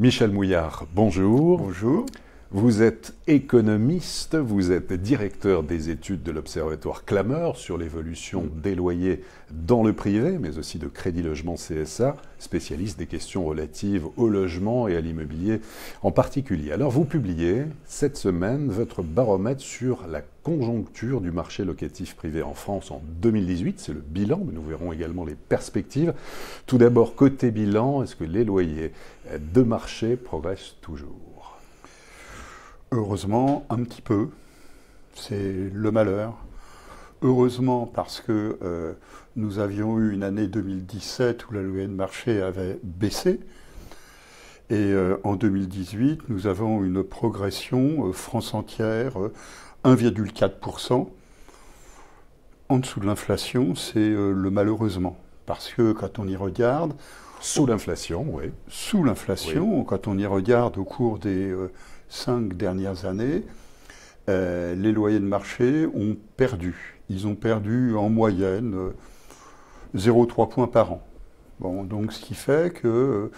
Michel Mouillard, bonjour. Bonjour. Vous êtes économiste, vous êtes directeur des études de l'Observatoire Clameur sur l'évolution des loyers dans le privé, mais aussi de Crédit Logement CSA, spécialiste des questions relatives au logement et à l'immobilier en particulier. Alors vous publiez cette semaine votre baromètre sur la conjoncture du marché locatif privé en France en 2018. C'est le bilan, mais nous verrons également les perspectives. Tout d'abord, côté bilan, est-ce que les loyers de marché progressent toujours ? Heureusement, un petit peu. C'est le malheur. Heureusement parce que nous avions eu une année 2017 où la loyer de marché avait baissé. Et en 2018, nous avons une progression France entière, 1,4%. En dessous de l'inflation, c'est le malheureusement. Parce que quand on y regarde... Sous l'inflation, oui. Sous l'inflation, oui. Quand on y regarde au cours des 5 dernières années, les loyers de marché ont perdu. Ils ont perdu en moyenne 0,3 points par an. Bon, donc ce qui fait que,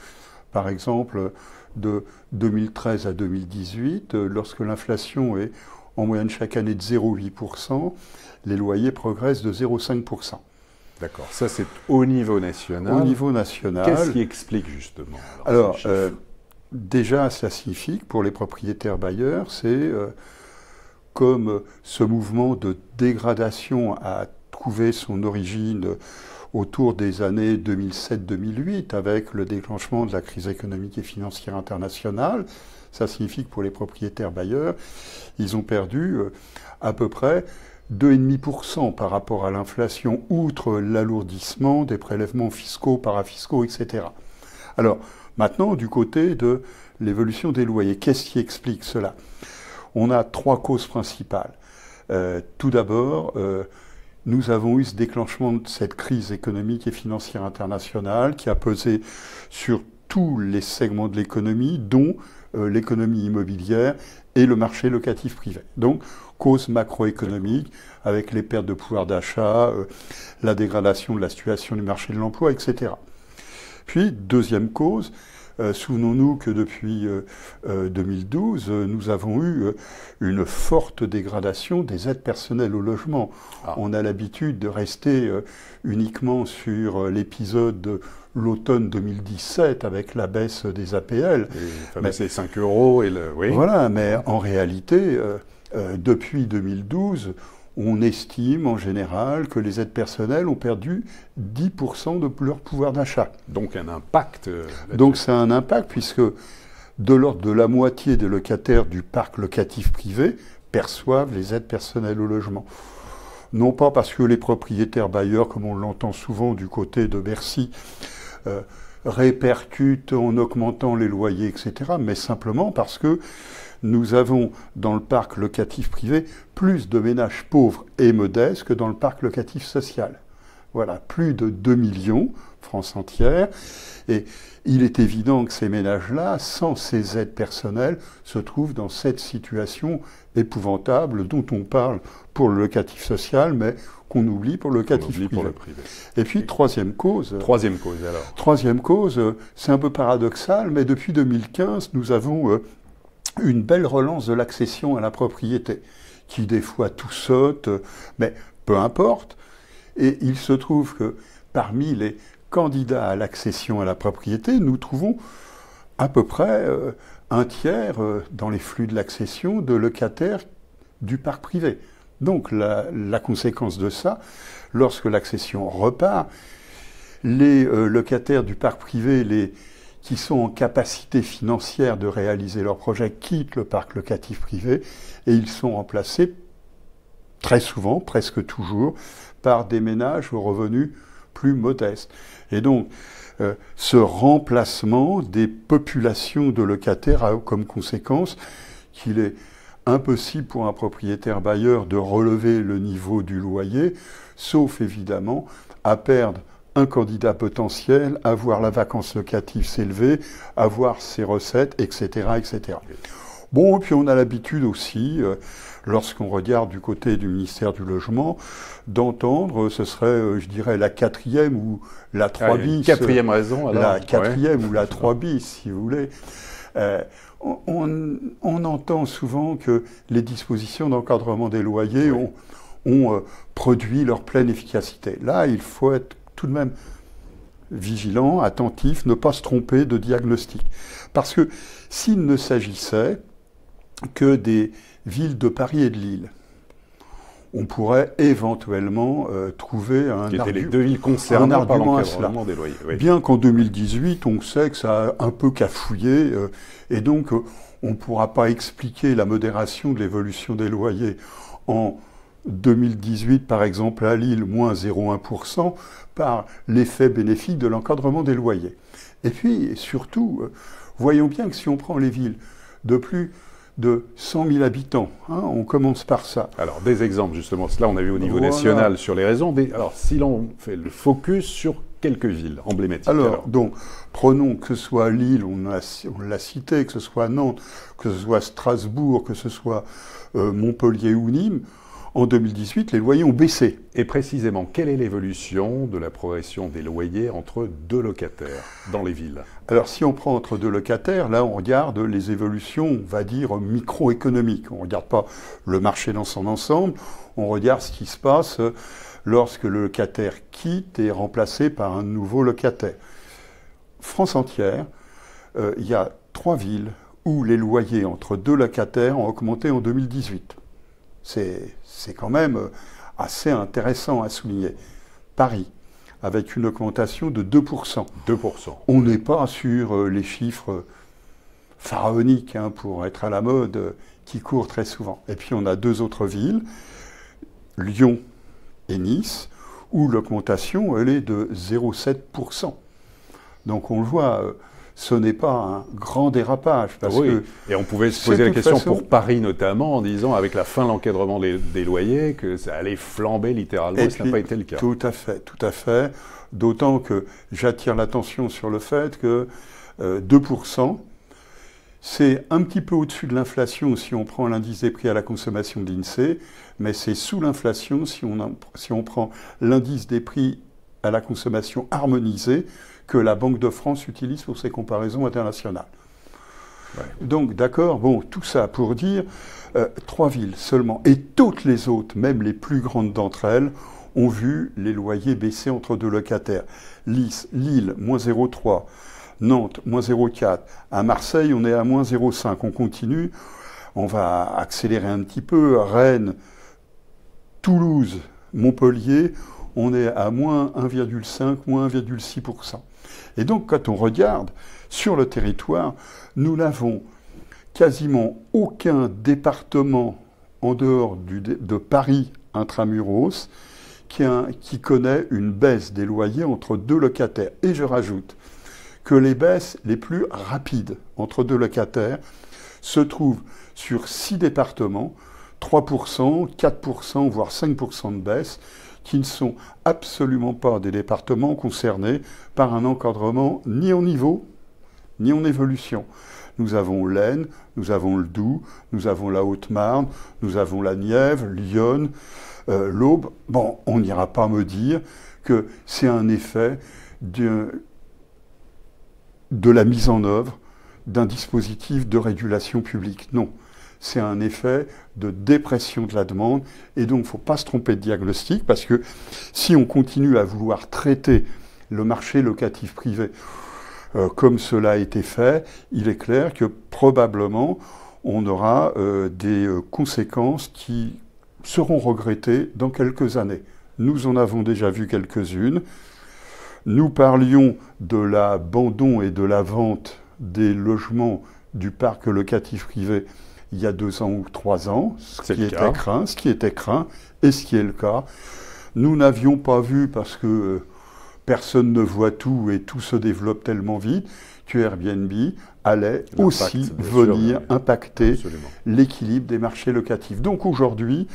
par exemple, de 2013 à 2018, lorsque l'inflation est en moyenne chaque année de 0,8%, les loyers progressent de 0,5%. D'accord, ça c'est au niveau national. Au niveau national. Qu'est-ce qui explique justement alors déjà, ça signifie que pour les propriétaires bailleurs, c'est comme ce mouvement de dégradation a trouvé son origine autour des années 2007-2008 avec le déclenchement de la crise économique et financière internationale. Ça signifie que pour les propriétaires bailleurs, ils ont perdu à peu près 2,5% par rapport à l'inflation, outre l'alourdissement des prélèvements fiscaux, parafiscaux, etc. Alors, maintenant, du côté de l'évolution des loyers, qu'est-ce qui explique cela? On a 3 causes principales. Tout d'abord, nous avons eu ce déclenchement de cette crise économique et financière internationale qui a pesé sur tous les segments de l'économie, dont l'économie immobilière et le marché locatif privé. Donc, cause macroéconomique, avec les pertes de pouvoir d'achat, la dégradation de la situation du marché de l'emploi, etc. Puis, deuxième cause, souvenons-nous que depuis 2012, nous avons eu une forte dégradation des aides personnelles au logement. Ah. On a l'habitude de rester uniquement sur l'épisode de l'automne 2017 avec la baisse des APL. C'est 5 euros et le... Oui. Voilà, mais en réalité, depuis 2012, on estime en général que les aides personnelles ont perdu 10% de leur pouvoir d'achat. Donc un impact. Donc c'est un impact puisque de l'ordre de la moitié des locataires du parc locatif privé perçoivent les aides personnelles au logement. Non pas parce que les propriétaires bailleurs, comme on l'entend souvent du côté de Bercy, répercutent en augmentant les loyers, etc., mais simplement parce que nous avons dans le parc locatif privé plus de ménages pauvres et modestes que dans le parc locatif social. Voilà, plus de 2 millions, France entière. Et il est évident que ces ménages-là, sans ces aides personnelles, se trouvent dans cette situation épouvantable dont on parle pour le locatif social, mais qu'on oublie pour le locatif privé. Et puis, troisième cause. Troisième cause, alors. Troisième cause, c'est un peu paradoxal, mais depuis 2015, nous avons une belle relance de l'accession à la propriété, qui des fois tout saute, mais peu importe. Et il se trouve que parmi les candidats à l'accession à la propriété, nous trouvons à peu près un tiers dans les flux de l'accession de locataires du parc privé. Donc la conséquence de ça, lorsque l'accession repart, les locataires du parc privé, qui sont en capacité financière de réaliser leurs projets, quittent le parc locatif privé et ils sont remplacés très souvent, presque toujours, par des ménages aux revenus plus modestes. Et donc, ce remplacement des populations de locataires a comme conséquence qu'il est impossible pour un propriétaire bailleur de relever le niveau du loyer, sauf évidemment à perdre un candidat potentiel, avoir la vacance locative s'élever, avoir ses recettes, etc., etc. Bon, et puis on a l'habitude aussi, lorsqu'on regarde du côté du ministère du Logement, d'entendre, ce serait, je dirais, la 4e ou la 3 bis. Quatrième raison, alors. La 4e ou la 3 bis, si vous voulez. On entend souvent que les dispositions d'encadrement des loyers ont produit leur pleine efficacité. Là, il faut être tout de même vigilant, attentif, ne pas se tromper de diagnostic. Parce que s'il ne s'agissait que des villes de Paris et de Lille, on pourrait éventuellement trouver un argument. Qui étaient les deux villes concernées par l'encadrement des loyers. Oui. Bien qu'en 2018, on sait que ça a un peu cafouillé, et donc on ne pourra pas expliquer la modération de l'évolution des loyers en 2018, par exemple, à Lille, moins 0,1%, par l'effet bénéfique de l'encadrement des loyers. Et puis, surtout, voyons bien que si on prend les villes de plus de 100 000 habitants, on commence par ça. Alors, des exemples, justement. Là, on a vu au niveau national sur les raisons. Alors, si l'on fait le focus sur quelques villes emblématiques. Alors, donc, prenons que ce soit Lille, on l'a cité, que ce soit Nantes, que ce soit Strasbourg, que ce soit Montpellier ou Nîmes. En 2018, les loyers ont baissé. Et précisément, quelle est l'évolution de la progression des loyers entre deux locataires dans les villes? Alors, si on prend entre deux locataires, là, on regarde les évolutions, on va dire, microéconomiques. On ne regarde pas le marché dans son ensemble, on regarde ce qui se passe lorsque le locataire quitte et est remplacé par un nouveau locataire. France entière, il y a 3 villes où les loyers entre deux locataires ont augmenté en 2018. C'est quand même assez intéressant à souligner. Paris, avec une augmentation de 2%. 2%. On n'est pas sur les chiffres pharaoniques, pour être à la mode, qui courent très souvent. Et puis on a 2 autres villes, Lyon et Nice, où l'augmentation, elle est de 0,7%. Donc on le voit, ce n'est pas un grand dérapage. Parce que et on pouvait se poser la question pour Paris notamment, en disant, avec la fin de l'encadrement des loyers, que ça allait flamber littéralement, et ça n'a pas été le cas. Tout à fait. D'autant que j'attire l'attention sur le fait que 2%, c'est un petit peu au-dessus de l'inflation si on prend l'indice des prix à la consommation de l'INSEE, mais c'est sous l'inflation si on prend l'indice des prix à la consommation harmonisé que la Banque de France utilise pour ses comparaisons internationales. Ouais. Donc, d'accord, tout ça pour dire 3 villes seulement. Et toutes les autres, même les plus grandes d'entre elles, ont vu les loyers baisser entre deux locataires. Lille, moins 0,3. Nantes, moins 0,4. À Marseille, on est à moins 0,5. On continue. On va accélérer un petit peu. Rennes, Toulouse, Montpellier, on est à moins 1,5, moins 1,6%. Et donc, quand on regarde sur le territoire, nous n'avons quasiment aucun département en dehors de Paris intramuros qui connaît une baisse des loyers entre deux locataires. Et je rajoute que les baisses les plus rapides entre deux locataires se trouvent sur 6 départements, 3%, 4%, voire 5% de baisse, qui ne sont absolument pas des départements concernés par un encadrement ni en niveau, ni en évolution. Nous avons l'Aisne, nous avons le Doubs, nous avons la Haute-Marne, nous avons la Nièvre, l'Yonne, l'Aube. On n'ira pas me dire que c'est un effet de la mise en œuvre d'un dispositif de régulation publique. Non. C'est un effet de dépression de la demande, et donc il ne faut pas se tromper de diagnostic, parce que si on continue à vouloir traiter le marché locatif privé comme cela a été fait, il est clair que probablement on aura des conséquences qui seront regrettées dans quelques années. Nous en avons déjà vu quelques-unes. Nous parlions de l'abandon et de la vente des logements du parc locatif privé il y a 2 ans ou 3 ans, ce qui était craint et ce qui est le cas. Nous n'avions pas vu, parce que personne ne voit tout et tout se développe tellement vite, que Airbnb allait aussi venir impacter l'équilibre des marchés locatifs. Donc aujourd'hui,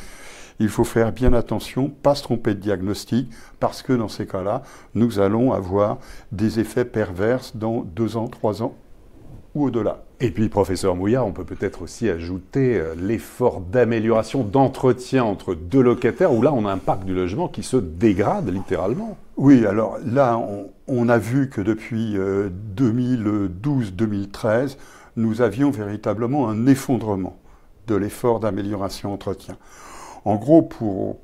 il faut faire bien attention, pas se tromper de diagnostic, parce que dans ces cas-là, nous allons avoir des effets pervers dans 2 ans, 3 ans ou au-delà. Et puis, professeur Mouillard, on peut peut-être aussi ajouter l'effort d'amélioration, d'entretien entre deux locataires, où là, on a un parc du logement qui se dégrade littéralement. Oui, alors là, on a vu que depuis 2012-2013, nous avions véritablement un effondrement de l'effort d'amélioration-entretien. En gros, pour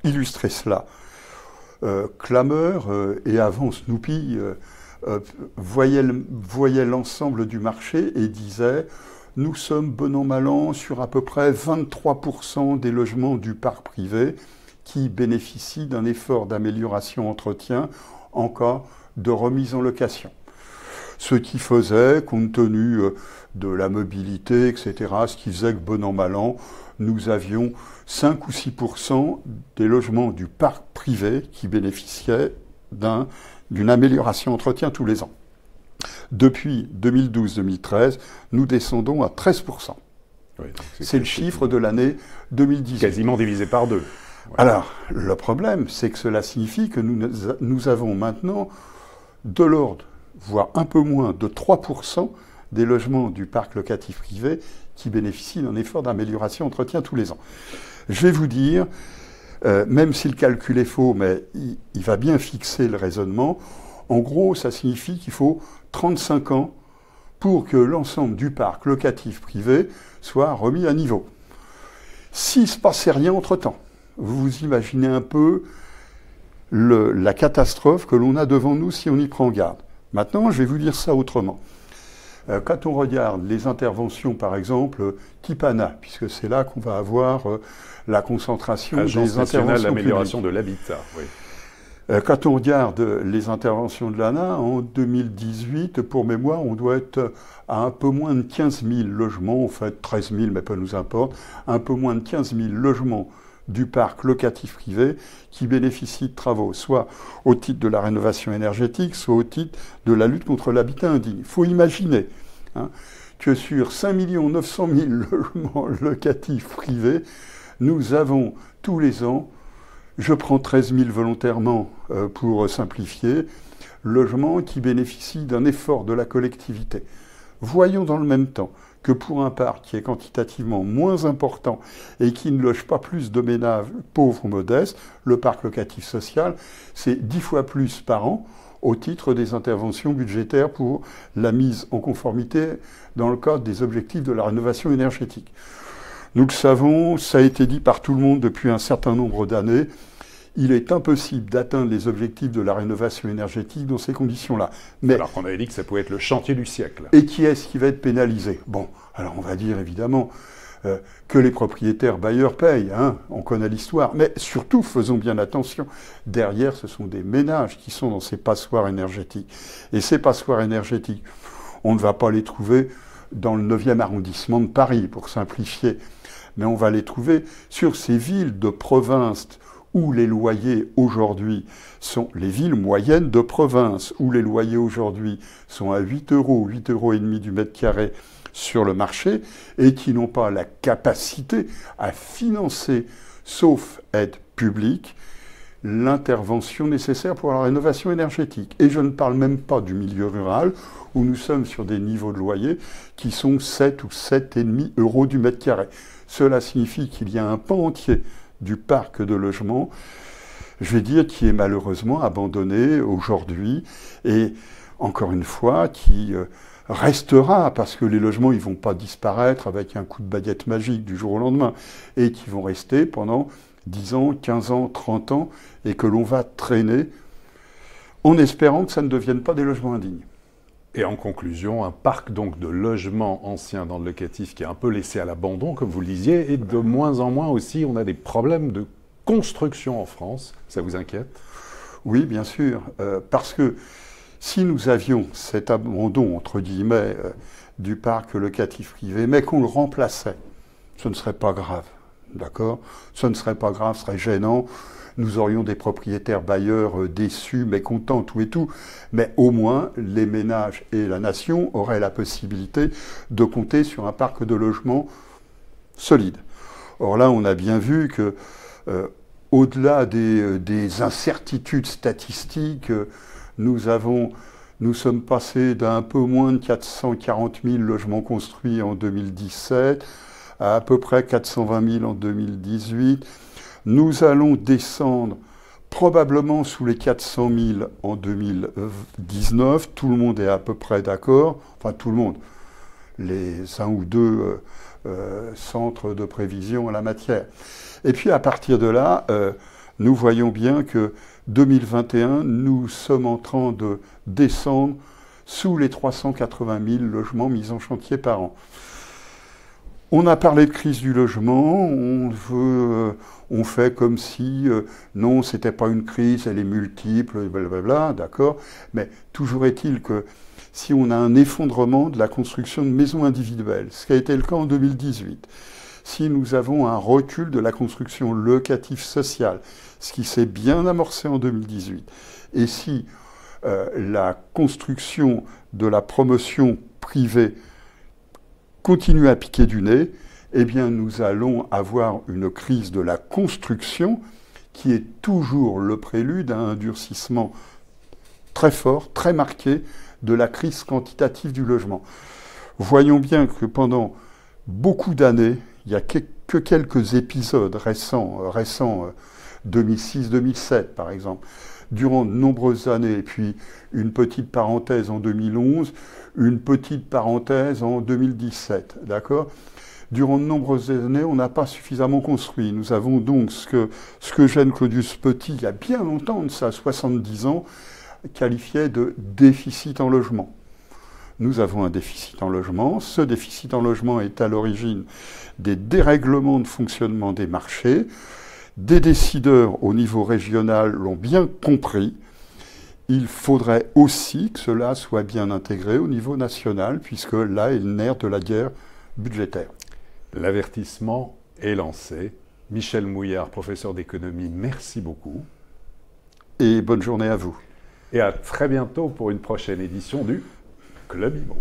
illustrer cela, Clameur et avant Snoopy voyaient l'ensemble du marché et disaient « Nous sommes bon an mal an sur à peu près 23% des logements du parc privé qui bénéficient d'un effort d'amélioration-entretien en cas de remise en location. » Ce qui faisait, compte tenu de la mobilité, etc., ce qui faisait que bon an mal an, nous avions 5 ou 6% des logements du parc privé qui bénéficiaient d'une amélioration entretien tous les ans. Depuis 2012-2013, nous descendons à 13%. Oui, c'est le chiffre de l'année 2018. Quasiment divisé par deux. Ouais. Alors, le problème, c'est que cela signifie que nous avons maintenant de l'ordre, voire un peu moins de 3% des logements du parc locatif privé qui bénéficient d'un effort d'amélioration entretien tous les ans. Je vais vous dire, même si le calcul est faux, mais il va bien fixer le raisonnement, en gros, ça signifie qu'il faut 35 ans pour que l'ensemble du parc locatif privé soit remis à niveau. S'il ne se passait rien entre-temps, vous vous imaginez un peu la catastrophe que l'on a devant nous si on y prend garde. Maintenant, je vais vous dire ça autrement. Quand on regarde les interventions, par exemple, type ANA, puisque c'est là qu'on va avoir la concentration des interventions d'amélioration de l'habitat. Oui. Quand on regarde les interventions de l'ANA, en 2018, pour mémoire, on doit être à un peu moins de 15 000 logements, en fait 13 000, mais peu nous importe, un peu moins de 15 000 logements du parc locatif privé qui bénéficient de travaux, soit au titre de la rénovation énergétique, soit au titre de la lutte contre l'habitat indigne. Il faut imaginer que sur 5 900 000 logements locatifs privés, nous avons tous les ans, je prends 13 000 volontairement pour simplifier, logements qui bénéficient d'un effort de la collectivité. Voyons dans le même temps que pour un parc qui est quantitativement moins important et qui ne loge pas plus de ménages pauvres ou modestes, le parc locatif social, c'est 10 fois plus par an au titre des interventions budgétaires pour la mise en conformité dans le cadre des objectifs de la rénovation énergétique. Nous le savons, ça a été dit par tout le monde depuis un certain nombre d'années, il est impossible d'atteindre les objectifs de la rénovation énergétique dans ces conditions-là. Mais alors qu'on avait dit que ça pouvait être le chantier du siècle. Et qui est-ce qui va être pénalisé? Bon, alors on va dire évidemment que les propriétaires bailleurs payent, on connaît l'histoire, mais surtout faisons bien attention, derrière ce sont des ménages qui sont dans ces passoires énergétiques. Et ces passoires énergétiques, on ne va pas les trouver dans le 9e arrondissement de Paris, pour simplifier, mais on va les trouver sur ces villes de province où les loyers aujourd'hui sont les villes moyennes de province, où les loyers aujourd'hui sont à 8 €, 8,5 € du mètre carré sur le marché, et qui n'ont pas la capacité à financer, sauf aide publique, l'intervention nécessaire pour la rénovation énergétique. Et je ne parle même pas du milieu rural, où nous sommes sur des niveaux de loyer qui sont 7 ou 7,5 € du mètre carré. Cela signifie qu'il y a un pan entier du parc de logement, je vais dire, qui est malheureusement abandonné aujourd'hui, et encore une fois, qui restera, parce que les logements, ils ne vont pas disparaître avec un coup de baguette magique du jour au lendemain, et qui vont rester pendant 10 ans, 15 ans, 30 ans, et que l'on va traîner, en espérant que ça ne devienne pas des logements indignes. Et en conclusion, un parc donc de logements anciens dans le locatif qui est un peu laissé à l'abandon, comme vous le disiez, et de moins en moins aussi, on a des problèmes de construction en France. Ça vous inquiète? Oui, bien sûr, parce que si nous avions cet abandon, entre guillemets, du parc locatif privé, mais qu'on le remplaçait, ce ne serait pas grave, d'accord? Ce ne serait pas grave, ce serait gênant. Nous aurions des propriétaires bailleurs déçus, mécontents, tout et tout. Mais au moins, les ménages et la nation auraient la possibilité de compter sur un parc de logements solide. Or là, on a bien vu que, au-delà des incertitudes statistiques, nous sommes passés d'un peu moins de 440 000 logements construits en 2017 à peu près 420 000 en 2018. Nous allons descendre probablement sous les 400 000 en 2019. Tout le monde est à peu près d'accord. Enfin, tout le monde. les un ou deux centres de prévision en la matière. Et puis à partir de là, nous voyons bien que 2021, nous sommes en train de descendre sous les 380 000 logements mis en chantier par an. On a parlé de crise du logement, on fait comme si, non, ce n'était pas une crise, elle est multiple, blablabla, d'accord. Mais toujours est-il que si on a un effondrement de la construction de maisons individuelles, ce qui a été le cas en 2018, si nous avons un recul de la construction locative sociale, ce qui s'est bien amorcé en 2018, et si la construction de la promotion privée continue à piquer du nez, eh bien nous allons avoir une crise de la construction qui est toujours le prélude à un durcissement très fort, très marqué de la crise quantitative du logement. Voyons bien que pendant beaucoup d'années, il n'y a que quelques épisodes récents 2006-2007 par exemple, durant de nombreuses années, et puis une petite parenthèse en 2011, une petite parenthèse en 2017, d'accord ? Durant de nombreuses années, on n'a pas suffisamment construit. Nous avons donc ce que Eugène Claudius Petit, il y a bien longtemps, de ça, 70 ans, qualifiait de déficit en logement. Nous avons un déficit en logement. Ce déficit en logement est à l'origine des dérèglements de fonctionnement des marchés. Des décideurs au niveau régional l'ont bien compris. Il faudrait aussi que cela soit bien intégré au niveau national, puisque là est le nerf de la guerre budgétaire. L'avertissement est lancé. Michel Mouillard, professeur d'économie, merci beaucoup. Et bonne journée à vous. Et à très bientôt pour une prochaine édition du Club Imo.